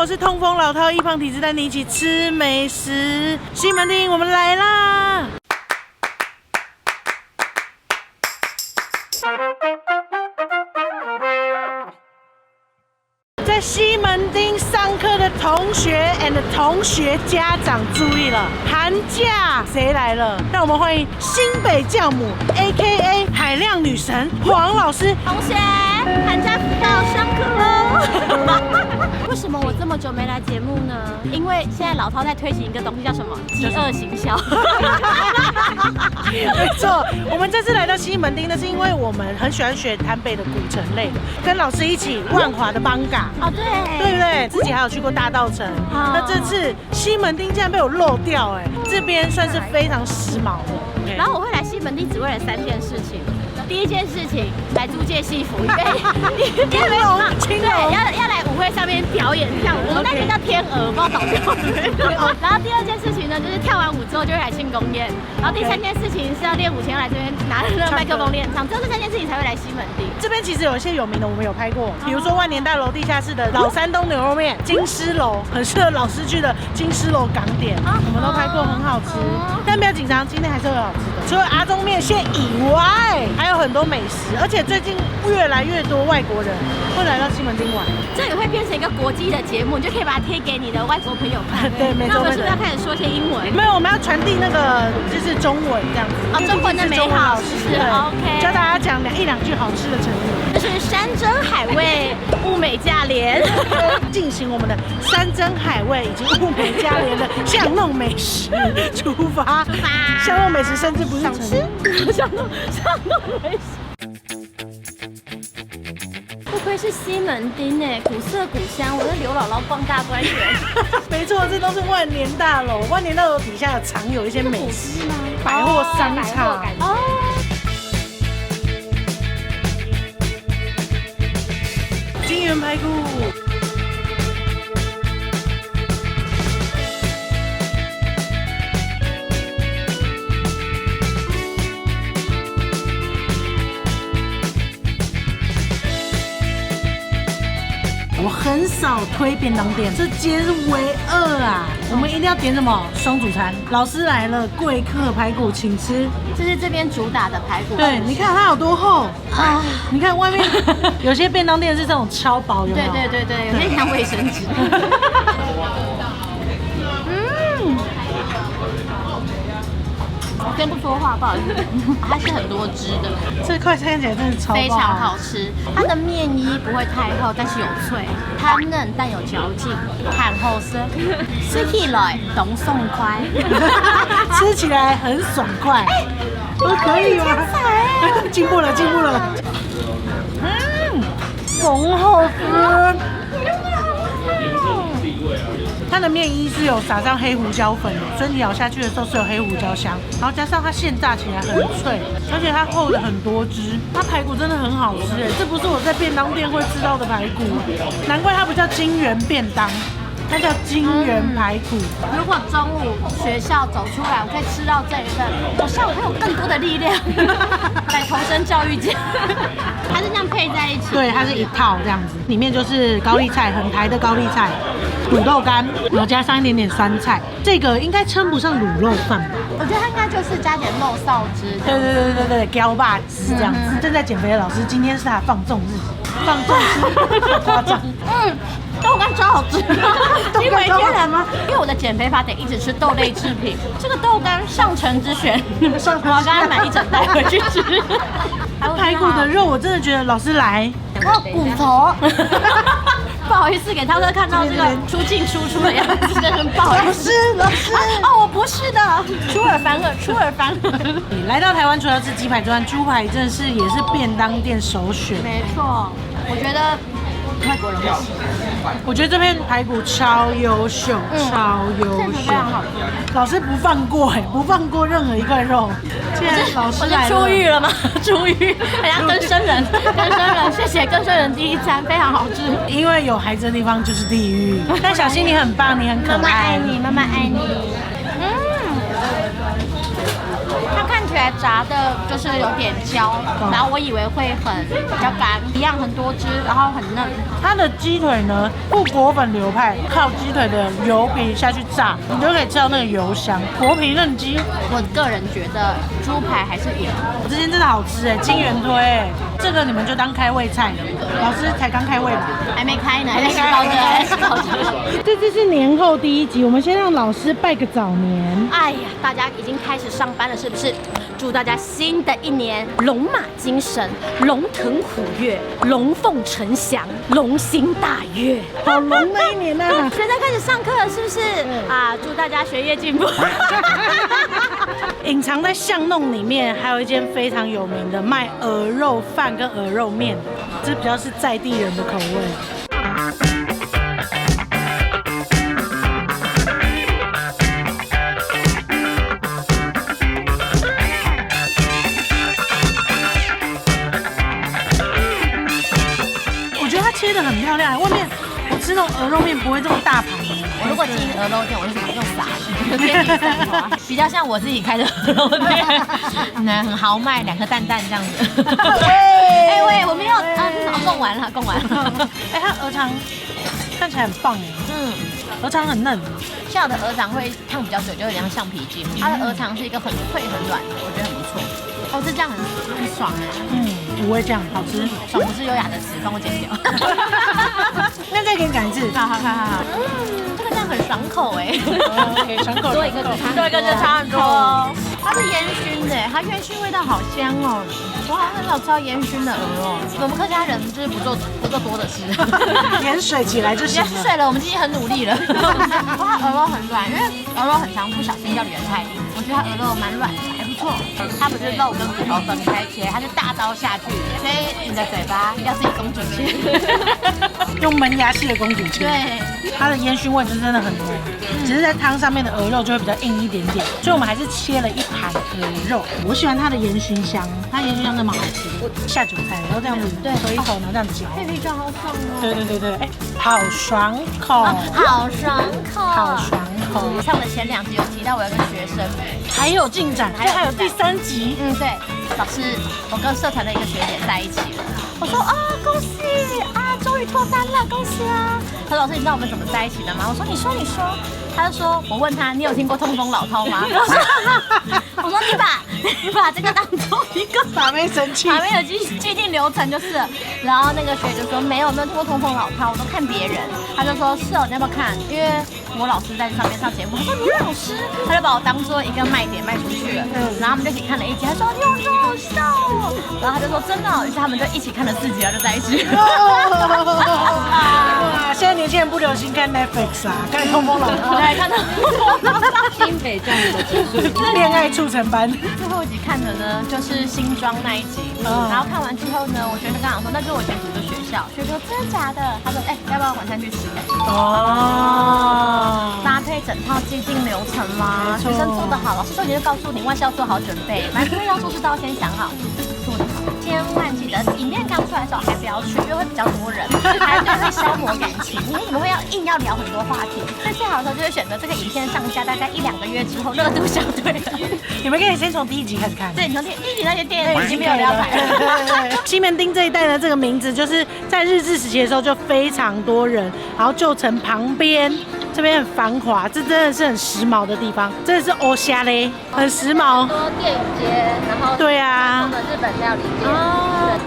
我是痛风老饕易胖体质，带你一起吃美食。西门町，我们来啦！在西门町上课的同学 and 同学家长注意了，寒假谁来了？让我们欢迎新北教母 AKA 海量女神黄老师。同学，寒假辅导上课喽！为什么我这么久没来节目呢？因为现在老饕在推行一个东西，叫什么？饥饿行销。没错，我们这次来到西门町呢，是因为我们很喜欢学台北的古城类的，跟老师一起万华的邦嘎。哦，对，对不对？自己还有去过大稻埕，那这次西门町竟然被我漏掉，哎，这边算是非常时髦的。然后我会来西门町只为了3件事情。第一件事情，来租借戏服，因为青龙要来舞会上面表演跳舞，我们那边叫天鹅，不知道倒掉了。然后第2件事情呢，就是跳完舞之后就会来庆功宴。然后第3件事情是要练舞前要来这边拿着麦克风练唱，只有这3件事情才会来西门町。这边其实有一些有名的，我们有拍过，比如说万年大楼地下室的老山东牛肉面、金狮楼，很适合老师去的金狮楼港点，我们都拍过，很好吃。但不要紧张，今天还是会好吃的。除了阿中面线以外，还有很多美食，而且最近越来越多外国人会来到西门町玩，这也会变成一个国际的节目，你就可以把它贴给你的外国朋友看。对，没错。那我们是不是要开始说些英文？没有，我们要传递那个就是中文这样子。哦，中文的美好是 OK。教大家讲1-2句好吃的成语。就是山珍海味，物美价廉。进行我们的山珍海味以及物美价廉的巷弄美食出发。巷弄美食甚至不是成语，巷弄美食。不愧是西门町哎，古色古香，我是刘姥姥逛大观园。没错，这都是万年大楼。万年大楼底下藏有一些美食百货商场。哦。金源排骨。我很少推便当店，这间是唯2啊！我们一定要点什么双主餐。老师来了，贵客排骨请吃。这是这边主打的排骨。对，你看它有多厚啊！你看外面有些便当店是这种超薄，有没有？对，有些像卫生纸。我先不说话，不好意思。它是很多汁的，这块看起来真的超非常好吃。它的面衣不会太厚，但是有脆，它嫩但有嚼劲，很厚身，吃起来懂爽快，吃起来很爽快。可以吗？进步了。很好吃。它的面衣是有撒上黑胡椒粉的，所以你咬下去的时候是有黑胡椒香，然后加上它现炸起来很脆，而且它厚的很多汁，它排骨真的很好吃哎，这不是我在便当店会吃到的排骨，难怪它不叫金源便当，它叫金源排骨。如果中午学校走出来，我可以吃到这一份，我下午会有更多的力量来投身教育界。它是这样配在一起，对，它是一套这样子，里面就是高丽菜，很台的高丽菜。卤豆干，然后加上一点点酸菜，这个应该称不上卤肉饭吧？我觉得它应该就是加点肉臊汁。对，椒霸是这样子。正在减肥的老师，今天是他放纵日子，放纵吃，好夸张。豆干超好吃，惊为天人吗？因为我的减肥法得一直吃豆类制品，这个豆干上乘之选，我要刚才买1整袋回去吃。排骨的肉，我真的觉得老师来，骨头。不好意思，给涛哥看到这个出进出的样子，真的不好意思。老师，哦，我不是的，出尔反尔。来到台湾，除了吃鸡排之外，猪排真的是也是便当店首选。没错，我觉得外国人会喜欢。我觉得这片排骨超优秀，超优秀，非常好吃。老师不放过不放过任何一块肉。既然老师来了，出狱了吗？出狱，人家更生人，谢谢更生人第一餐非常好吃。因为有孩子的地方就是地狱。但小新你很棒，你很可爱，妈妈爱你，妈妈爱你。它看起起来炸的就是有点焦，然后我以为会比较干，一样很多汁，然后很嫩。它的鸡腿呢，不裹粉流派，靠鸡腿的油皮下去炸，你就可以吃到那个油香。薄皮嫩鸡，我个人觉得猪排还是赢。我之前真的好吃哎，金元推哎，这个你们就当开胃菜，老师才刚开胃吧？还没开呢，还在洗包着。这次是年后第一集，我们先让老师拜个早年。哎呀，大家已经开始上班了，是不是？祝大家新的一年龙马精神，龙腾虎跃，龙凤呈祥，龙心大悦。好龙的一年啊！现在开始上课了，是不是？啊，祝大家学业进步。隐藏在巷弄里面，还有一间非常有名的卖鹅肉饭跟鹅肉面，这比较是在地人的口味。切得很漂亮，外面我吃那种鹅肉面不会这么大盘的。我如果进鹅肉店，我就用撒的，给你散花，比较像我自己开的鹅肉店，很豪迈，2颗蛋这样子。哎喂，我没有贡完了。哎，它鹅肠看起来很棒哎，鹅肠很嫩。像我的鹅肠会烫比较久，就有点像橡皮筋。它的鹅肠是一个很脆很软的，我觉得很不错。哦，这样很爽哎。不会这样，好吃。爽不是优雅的词，帮我剪掉。那再给你改一次。好。这个这样很爽口哎。爽口。多一个就差很多哦。它是烟熏的，它烟熏味道好香哦。我好像很少吃到烟熏的鹅肉。我们客家人就是不做多的事，盐水起来就行了。盐水了，我们今天很努力了。它鹅肉很软，因为鹅肉很常不小心掉得太硬。我觉得它鹅肉蛮软的，还不错。它不是肉跟骨头分开切，它是大刀下去，所以你的嘴巴要自己公主切，用门牙系的公主切。对，它的烟熏味真的很浓，只是在汤上面的鹅肉就会比较硬一点点，所以我们还是切了一盘鹅肉。我喜欢它的烟熏香，它烟熏香真的蛮好吃的。下酒菜，然后这样子口一口，然后这样嚼。配啤酒好爽哦。对，哎，好爽口，好爽口。像我的前2集有提到我有个学生，还有进展，还有第3集。对，老师，我跟社团的一个学姐在一起了。我说恭喜啊，终于脱单了，恭喜啊！他说老师，你知道我们怎么在一起的吗？我说你说。他就说，我问他，你有听过痛风老饕吗？我说你把这个当做一个把妹神器，把妹的既定流程就是了。然后那个学姐就说没有听过痛风老饕，我都看别人。他就说是哦，你要不要看？因为我老师在上面上节目，他说你老师，他就把我当做一个卖点卖出去了。然后我们就一起看了1集，他说你好好笑哦。然后他就说真的哦，于是他们就一起看了4集，然后就在一起。哇，现在年轻人不流行看 Netflix 啊，看痛风老饕。对，看到新北站的结束，恋爱促成班。最后一集看的呢，就是新庄那一集。然后看完之后呢，我学生刚好说，那就是我以前读的学校。学生说真的假的？他说要不要晚餐去吃？搭配整套既定流程啦，学生做得好，老师说你就告诉你万事要做好准备，反正要做事都要先想好，做得好。千万记得，影片刚出来的时候还不要去，因为会比较多人，排队会消磨感情，因为你们会硬要聊很多话题。所以最好的时候就是选择这个影片上架大概1-2个月之后，热度相对的。你们可以先从第1集开始看。对，你从第1集那些电影已经没有人要排了。西门町这一带的这个名字，就是在日治时期的时候就非常多人，然后旧城旁边。这边很繁华，这真的是很时髦的地方，真的是欧虾嘞，很时髦。很多电影街，然后对啊，日本料理店，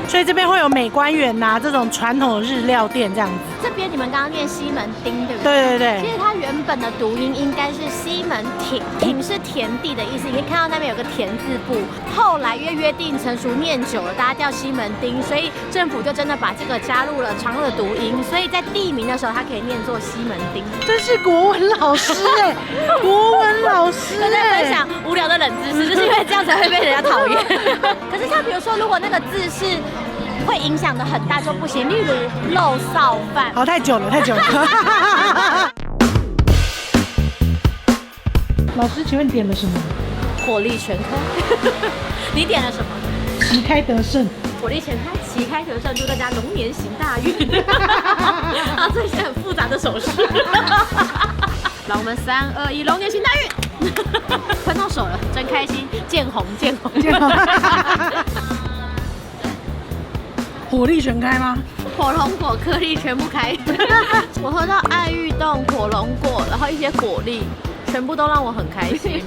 所以这边会有美官园呐，这种传统的日料店这样子。这边你们刚刚念西门町，对不对？对。其实它原本的读音应该是西门町，町是田地的意思，你可以看到那边有个田字部。后来因为约定成熟念久了，大家叫西门町，所以政府就真的把这个加入了常用的读音，所以在地名的时候它可以念作西门町。真是国文老师哎，国文老师我在分享无聊的冷知识，就是因为这样才会被人家讨厌。可是像比如说，如果那个字是会影响的很大就不行，例如肉臊饭。好，太久了。老师，请问点了什么？火力全开。你点了什么？旗开得胜。火力全开，旗开得胜，祝大家龙年行大运。啊，这些很复杂的手势。让我们3、2、1，龙年行大运。喷到手了，真开心，见红。火力全开吗？火龙果颗粒全部开，我喝到爱玉冻、火龙果，然后一些果粒，全部都让我很开心。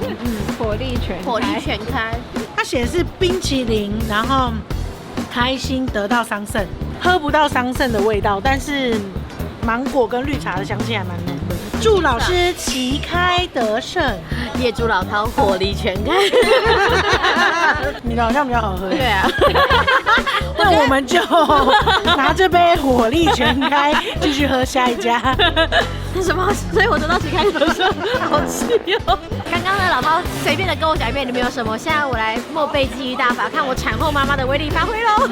火力全开。它写的是冰淇淋，然后开心得到桑葚，喝不到桑葚的味道，但是芒果跟绿茶的香气还蛮浓的。祝老师旗开得胜，业主老饕火力全开。你的好像比较好喝。对啊。那我们就拿这杯火力全开，继续喝下一家。什么？所以我得到旗开得胜，好气哦！刚刚呢，老饕随便的跟我讲一遍里面有什么，现在我来默背记忆大法，看我产后妈妈的威力发挥喽。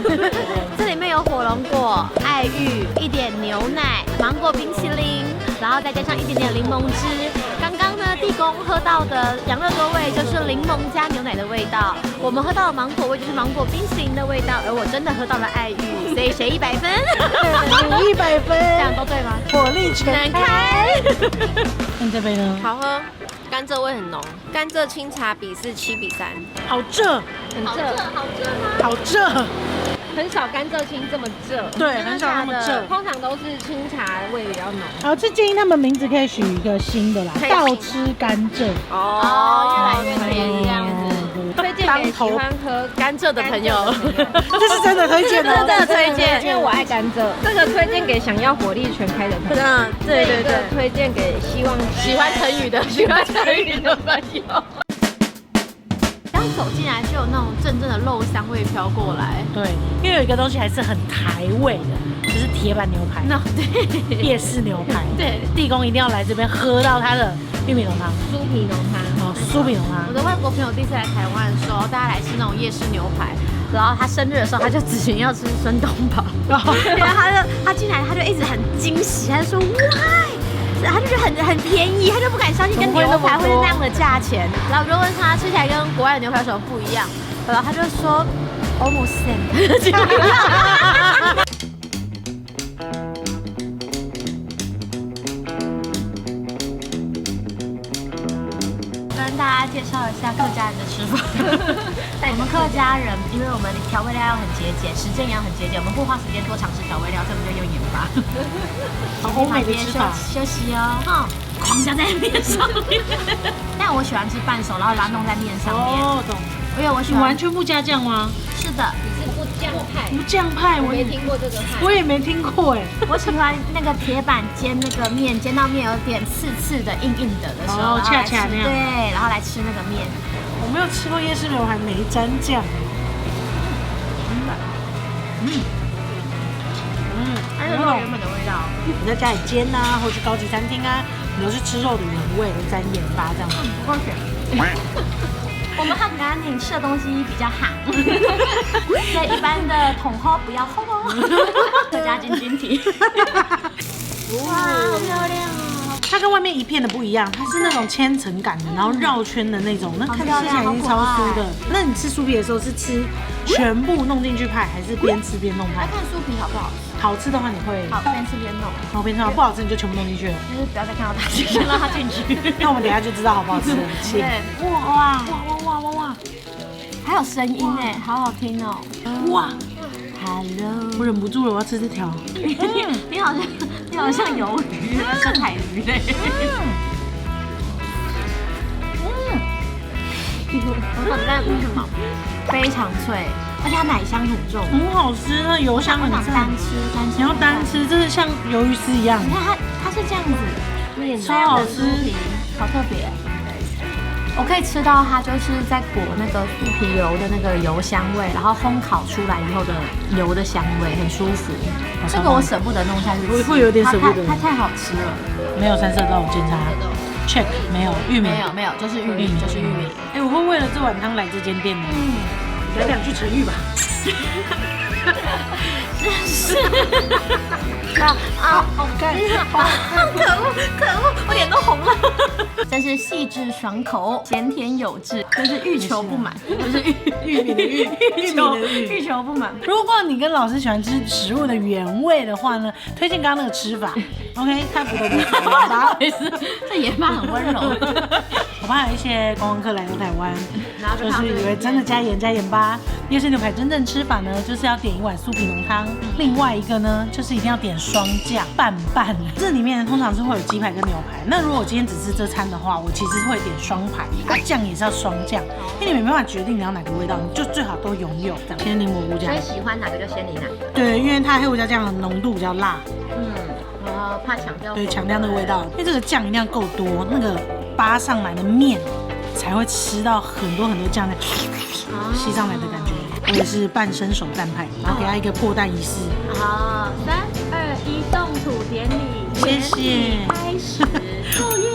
这里面有火龙果、爱玉、一点牛奶、芒果冰淇淋，然后再加上一点点柠檬汁。刚刚呢，地公喝到的养乐多味就是柠檬加牛奶的味道，我们喝到的芒果味就是芒果冰淇淋的味道，而我真的喝到了爱玉，所以谁100分？你100分，这样都对吗？火力全开。那这杯呢？好喝，甘蔗味很浓，甘蔗清茶比是7比3，好蔗，很好蔗，吗？好蔗。很少甘蔗青这么蔗，对，很少那么蔗。通常都是清茶味比较浓。好，这建议他们名字可以取一个新的啦，倒吃甘蔗。哦，越来越甜这样子。推荐给喜欢喝甘蔗的朋友，这是真的推荐的，真的推荐，因为我爱甘蔗。这个推荐给想要火力全开的朋友。对，推荐给希望喜欢成语的朋友。刚走进来就有那种阵阵的肉香味飘过来。对，因为有一个东西还是很台味的，就是铁板牛排。对，夜市牛排。对，地公一定要来这边喝到他的玉米浓汤、酥皮浓汤。哦，酥皮浓汤。我的外国朋友第一次来台湾的时候，大家来吃那种夜市牛排，然后他生日的时候，他就只选要吃孙东宝，然后他进来他就一直很惊喜，他就说哇。他就觉得很便宜，他就不敢相信跟牛排会是那样的价钱。然后我就问他吃起来跟国外的牛排有什么不一样，然后他就说 almost same。跟大家介绍一下客家人的吃法。我们客家人，因为我们调味料要很节俭，时间也要很节俭，我们不花时间多尝试调味料，所以我们就用盐巴。好欧美的吃法。休息哦，哈，狂加在面上面。但我喜欢吃半熟，然后把它弄在面上面。哦，懂。因为我喜你欢。完全不加酱吗？是的，你是不酱派？不酱派，我没听过这个派。我也没听过哎。我喜欢那个铁板煎那个面，煎到面有点刺刺的、硬硬的的时候，恰恰那样。对，然后来吃那个面。我没有吃过夜市牛排没沾酱。它是肉原本的味道。你在家里煎啊，或去高级餐厅啊，你都是吃肉的原味，沾盐巴这样。不够咸。我们汉南你吃的东西比较寒，所以一般的桶喝不要喝哦。客家晶体。哇，好漂亮哦！它跟外面一片的不一样，它是那种千层感的，然后绕圈的那种，那看吃起来已经超酥的。那你吃酥皮的时候是吃全部弄进去派，还是边吃边弄派？来看酥皮好不好？好吃的话你会好边吃边弄，好边吃不好吃你就全部弄进去了，就是不要再看到它，先让它进去。那我们等一下就知道好不好吃了。对，哇，还有声音哎，好好听哦。哇 ，Hello， 我忍不住了，我要吃这条。你好像鱿鱼，深海鱼类。我很赞，为什么？非常脆，而且它奶香很重，很好吃，那油香很重。单吃，你要单吃，这是像鱿鱼丝一样。你看它是这样子，超好吃，好特别。我可以吃到它就是在裹那个酥皮油的那个油香味，然后烘烤出来以后的油的香味，很舒服。这个我舍不得弄下去吃，会有点舍不得。它太好吃了。没有三色豆，检查 check 没有玉米，没有，就是玉米，就是玉米。哎，我会为了这碗汤来这间店的。来两句成语吧。是。好干，可恶，我脸都红了。真是细致爽口，咸甜有致，真是欲求不满，就是玉米的欲求不满。如果你跟老师喜欢吃食物的原味的话呢，推荐刚刚那个吃法， OK， 太不得不说不好意思，这盐巴很温柔。我怕有一些观光客来到台湾，然后就是以为真的加盐加盐巴。夜市牛排真正吃法呢，就是要点一碗酥皮浓汤，另外一个呢就是一定要点双酱拌拌。这里面通常是会有鸡排跟牛排。那如果我今天只吃这餐的话，我其实会点双排，酱也是要双酱，因为你没办法决定你要哪个味道，你就最好都拥有。先柠檬胡椒，所以喜欢哪个就先淋哪个。对，因为它黑胡椒酱的浓度比较辣，然后怕强调。对，强调那个味道，因为这个酱一定要够多，那个扒上来的面才会吃到很多很多酱在吸上来的感觉。我也是半生手蛋派，然后给他一个破蛋仪式。好，3、2、1，动土典礼，谢谢。开始，作业。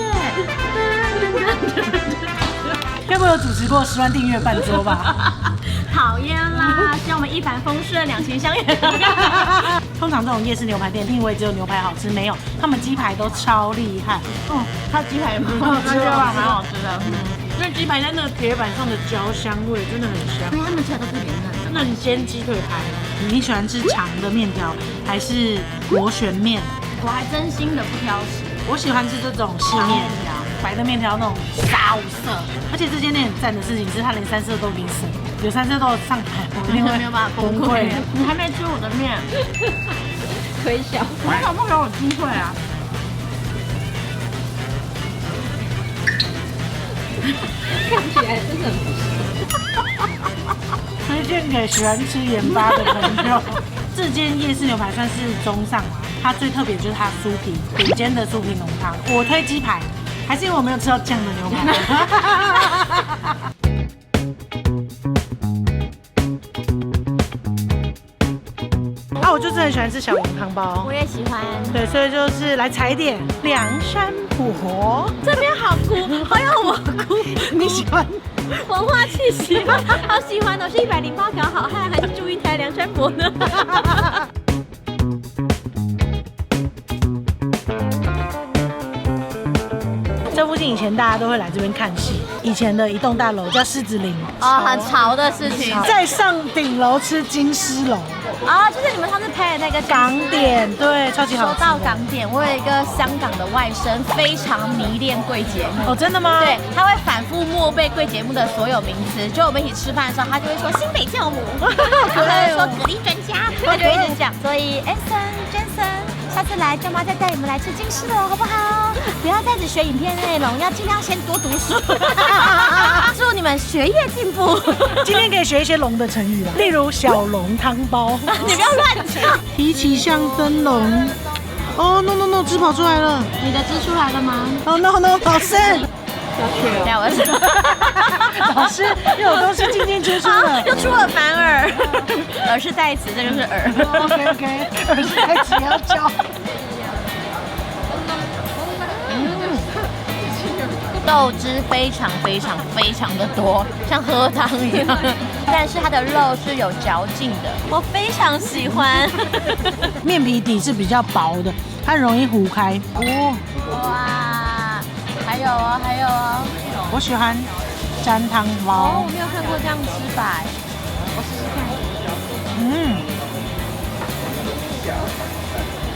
该不会有主持过10万订阅半桌吧？讨厌啦！希望我们一帆风顺，两情相悦。通常这种夜市牛排店定位只有牛排好吃，没有，他们鸡排都超厉害。哦，它鸡排也蛮好吃的，蛮好吃的。因为鸡排在那个铁板上的焦香味真的很香。因为他们吃的都是原嫩的。那你煎鸡腿排，你喜欢吃长的面条还是螺旋面？我还真心的不挑食，我喜欢吃这种细面条，白的面条那种沙五色。而且这间店很赞的事情是，它连3色都给你省，有3色都上台，我一定会没有办法崩溃。你还没吃我的面，推销。为什么不给我机会啊？看起来真的很不推荐给喜欢吃盐巴的朋友。这间夜市牛排算是中上嘛，它最特别就是它酥皮，顶尖的酥皮浓汤。我推鸡排，还是因为我没有吃到酱的牛排。我就真的很喜欢吃小笼汤包，我也喜欢。对，所以就是来踩点梁山伯，这边好酷，好有我酷，你喜欢？文化气息，好喜欢哦！是108条好汉，还是祝英台梁山伯呢？这附近以前大家都会来这边看戏，以前的一栋大楼叫狮子林，哦，很潮的事情。再上顶楼吃金狮楼。啊，就是你们上次拍的那个港点，对，超级好吃。说到港点，我有一个香港的外甥，非常迷恋贵节目。哦，真的吗？对，他会反复默背贵节目的所有名词。就我们一起吃饭的时候，他就会说新北教母，然后他会说蛤蜊专家，他就一直讲。所以 Anson、Jensen， 下次来，舅妈再带你们来吃金狮楼，好不好？不要再只学影片内容，要尽量先多读书。祝你们学业进步。今天可以学一些龙的成语了，例如小笼汤包。你不要乱讲。提起像灯笼。哦 ，no， 汁跑出来了。你的汁出来了吗？哦 ，no， 老师。对，我是老师又有东西进出了，又出了反耳。耳是代词，这就是耳。OK， 耳是代词要教。豆汁非常的多，像喝汤一样，但是它的肉是有嚼劲的，我非常喜欢。面皮底是比较薄的，它容易糊开。哦，哇，还有哦，我喜欢沾汤包。哦，我没有看过这样吃法，我试试看。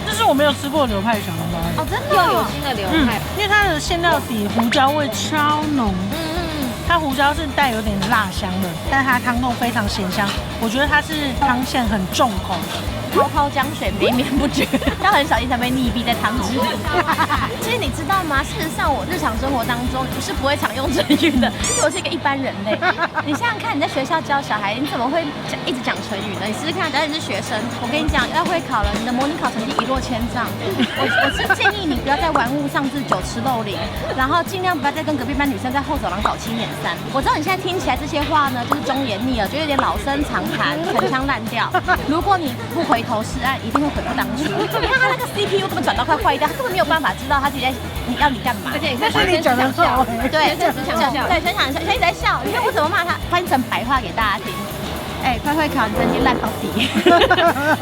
这是我没有吃过的流派小笼包。哦，真的又有新的流派。因为它的馅料底胡椒味超浓。它胡椒是带有点辣香的，但它汤头非常咸香，我觉得它是汤馅很重口，滔滔江水绵绵不绝，但很小心才被溺毙在汤汁里。其实你知道吗？事实上，我日常生活当中是不会常用成语的，因为我是一个一般人类。你想想看，你在学校教小孩，你怎么会一直讲成语呢？你试试看，假如你是学生，我跟你讲，要会考了，你的模拟考成绩一落千丈。我是建议你不要在玩物丧志、酒池肉林，然后尽量不要再跟隔壁班女生在后走廊搞7眼3。我知道你现在听起来这些话呢，就是忠言逆耳，就有点老生常谈、陈腔滥调。如果你不回头是岸，一定会悔不当初。你看他那个 CPU 根本转到快坏掉，他根本没有办法知道他自己在你干嘛。而且你但是你讲的好，对，真的是想笑，对，全场笑，一直在笑。你看我怎么骂他，翻成白话给大家听。哎，快会考，你成绩烂到底。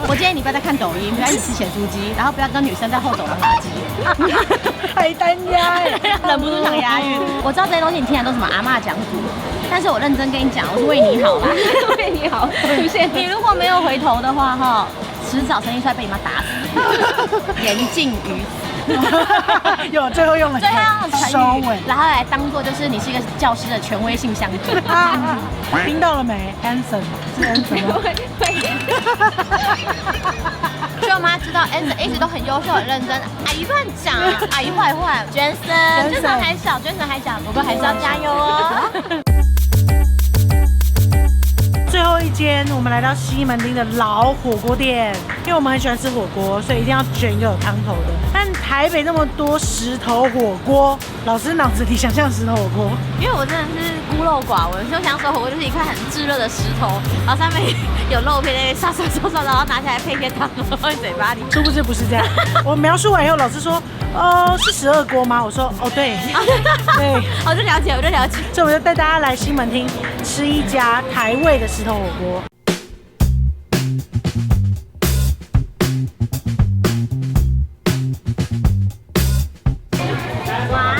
我建议你不要再看抖音，不要一直吃咸酥鸡，然后不要跟女生在后走廊打鸡。太单押，忍不住想押韵。我知道这些东西你听来都什么阿嬷讲古，但是我认真跟你讲，我是为你好啦，为你好出现。你如果没有回头的话，哈，迟早生一出来被你妈打死，言尽于此。有最后用了最后用成收尾，语，然后来当做就是你是一个教师的权威性象征。听到了没 ？Anson 是 Anson 吗？所以我妈知道 Anson 一直都很优秀、很认真。阿姨乱讲，阿姨坏坏。Jason 还小，Jason 还小，不过还是要加油哦。最后一间，我们来到西门町的老火锅店，因为我们很喜欢吃火锅，所以一定要选一个有汤头的。但台北那么多石头火锅，老师脑子里想象石头火锅，因为我真的是孤陋寡闻，就想说火锅就是一块很炙热的石头，然后上面有肉片在那刷刷刷刷，然后拿起来配一些汤，放在嘴巴里。殊不知不是这样。我描述完以后，老师说，是12锅吗？我说，哦对，对，我就了解，所以我就带大家来西门町吃一家台味的石头火锅。哇！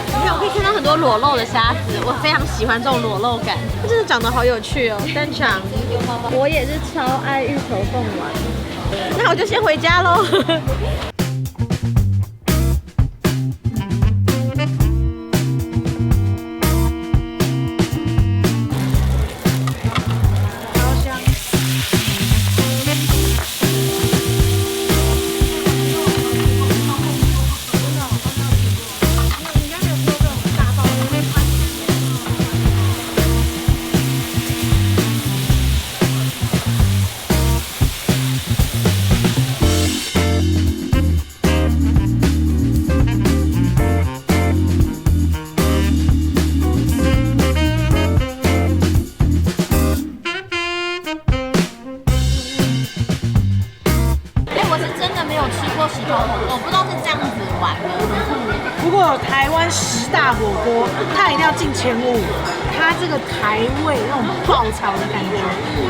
你看，我可以看到很多裸露的虾子，我非常喜欢这种裸露感。它真的长得好有趣哦，单长。我也是超爱芋头贡丸，那我就先回家喽。如果有台湾10大火锅，它一定要进前5。它这个台味那种爆炒的感觉，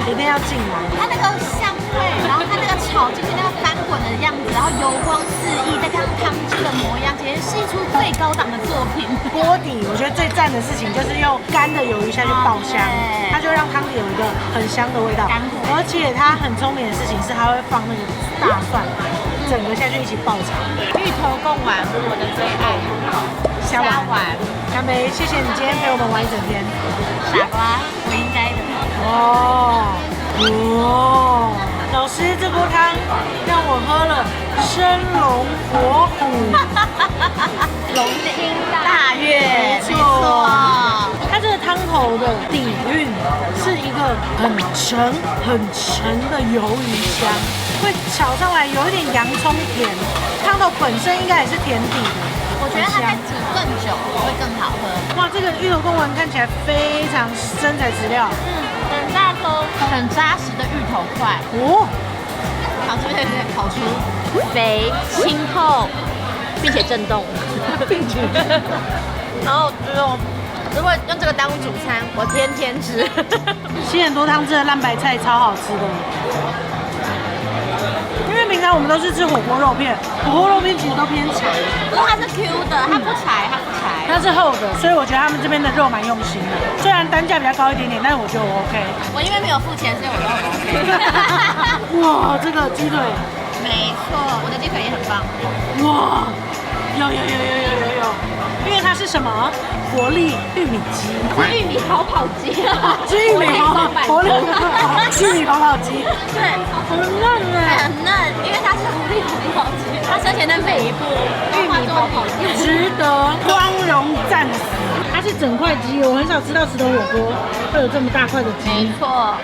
一定要进来。它那个香味，然后它那个炒进去那个翻滚的样子，然后油光四溢，再加上汤汁的模样，简直是一出最高档的作品。锅底我觉得最赞的事情就是用干的鱿鱼下去爆香，它就让汤底有一个很香的味道。而且它很聪明的事情是，它会放那个大蒜，整个下去一起爆炒。芋头贡丸，我的最爱。虾丸，干杯！谢谢你今天陪我们玩一整天。傻瓜，我应该的。老师，这锅汤让我喝了生龙活虎，龙兴大悦，没错。它这个汤头的底蕴是一个很沉的鱿鱼香，会炒上来有一点洋葱甜，汤头本身应该也是甜底的。我觉得它再煮更久会更好喝。哇，这个芋头贡丸看起来非常真材实料，很大颗、很扎实的芋头块。好，这边跑出肥、清透，并且震动，然后如果用这个当主餐，我天天吃。西很多汤汁的烂白菜超好吃的。因为平常我们都是吃火锅肉片，火锅肉片其实都偏柴，不过它是 Q 的，它不柴，它是厚的，所以我觉得他们这边的肉蛮用心的。虽然单价比较高一点点，但是我觉得我 OK。我因为没有付钱，所以我都很 OK。哇，这个鸡腿，没错，我的鸡腿也很棒。哇，有，因为它是什么？活力玉米鸡，玉米跑跑鸡，玉米活力玉米跑跑鸡，对，很嫩哎，很嫩，因为它是活力跑跑鸡，它生前的每一步玉米跑跑鸡，值得光荣战死。它是整块鸡，我很少吃到石头火锅会有这么大块的鸡。没错，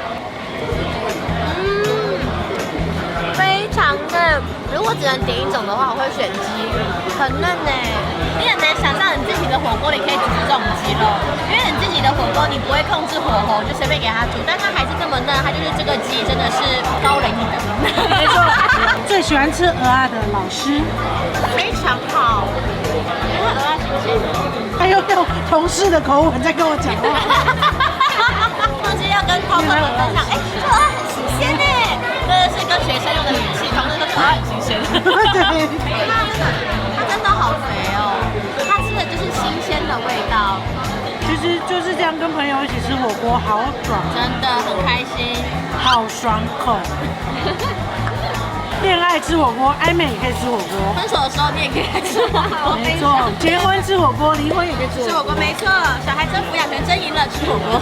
非常嫩。如果只能点一种的话，我会选鸡，很嫩呢。你很难想象你自己的火锅里可以煮出这种鸡肉，因为你自己的火锅你不会控制火候，就随便给它煮，但它还是这么嫩，它就是这个鸡真的是高人一等。没错，最喜欢吃鹅啊的老师，非常好。因为鹅啊新鲜，他又用同事的口吻在跟我讲话。同时要跟同事们分享，哎，这鹅啊很新鲜呢。这是跟学生用的语气，同事都说很新鲜。对，它真的好肥哦，它吃的就是新鲜的味道。其实就是这样跟朋友一起吃火锅，好爽，真的很开心，好爽口。第恋爱吃火锅，暧昧也可以吃火锅。分手的时候你也可以来吃火锅，没错，结婚吃火锅，离婚也可以吃火锅。吃火锅没错，小孩征服养权真赢了，吃火锅。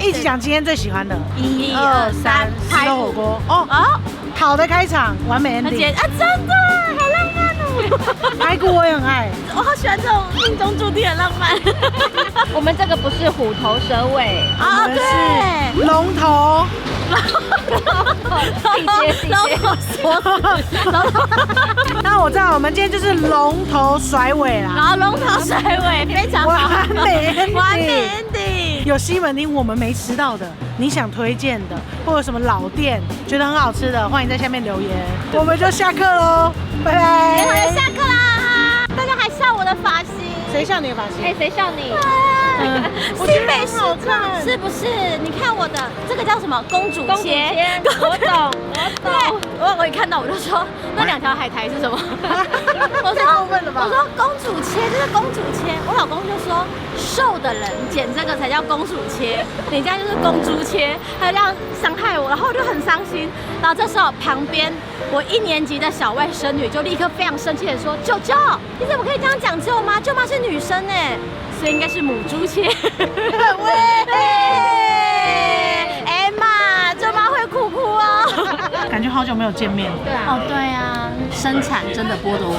一起讲今天最喜欢的， 1、2、3吃个火锅哦。好的开场，完美 ending。真的好浪漫哦！排骨我也很爱，我好喜欢这种命中注定的浪漫。我们这个不是虎头蛇尾，我们是龙头。那我知道，我们今天就是龙头甩尾啦。然后龙头甩尾非常好，完美 ending。完美 ending。有西门町我们没吃到的，你想推荐的，或者什么老店觉得很好吃的，欢迎在下面留言。我们就下课喽，拜拜。同学下课啦！大家还笑我的发型？谁笑你的发型？哎，谁笑你？我觉得很好看，是不是？你看我的这个叫什么？公主切。我懂。我一看到我就说，那2条海苔是什么？我太过分了吧？我说公主切，这是公主切。我老公就说，瘦的人剪这个才叫公主切，你这样就是公猪切，他这样伤害我，然后我就很伤心。然后这时候旁边我1年级的小外甥女就立刻非常生气的说：“舅舅，你怎么可以这样讲舅妈？舅妈是女生哎，所以应该是母猪切。”喂，哎妈，舅妈会哭哭哦。感觉好久没有见面。对啊，哦，对啊，生产真的剥夺我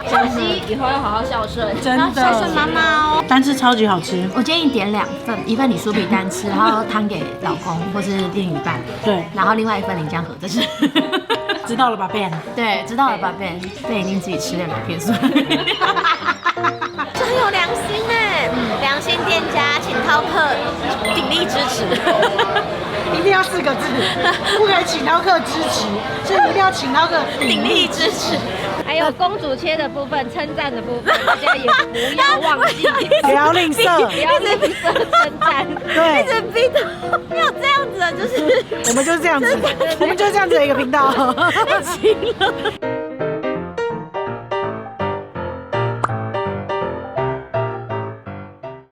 小希以后要好好孝顺。真的，孝顺妈妈哦。单吃超级好吃。我建议点2份，一份你酥皮单吃，然后汤给老公或是另一半，对，然后另外一份林江河着吃。知道了吧 Ben？ 对，知道了吧 Ben？ Ben 已经自己吃了2片酥。这很有良心哎，良心店家，请饕客鼎力支持。一定要4个字，不可以请饕客支持，是一定要请饕客鼎力支持。还有公主切的部分、称赞的部分，大家也不要忘记，不要吝啬，不要吝啬称赞。对，一直逼的，没有这样子的，就是我们就是这样子，我们就是这样子的一个频道。太轻了。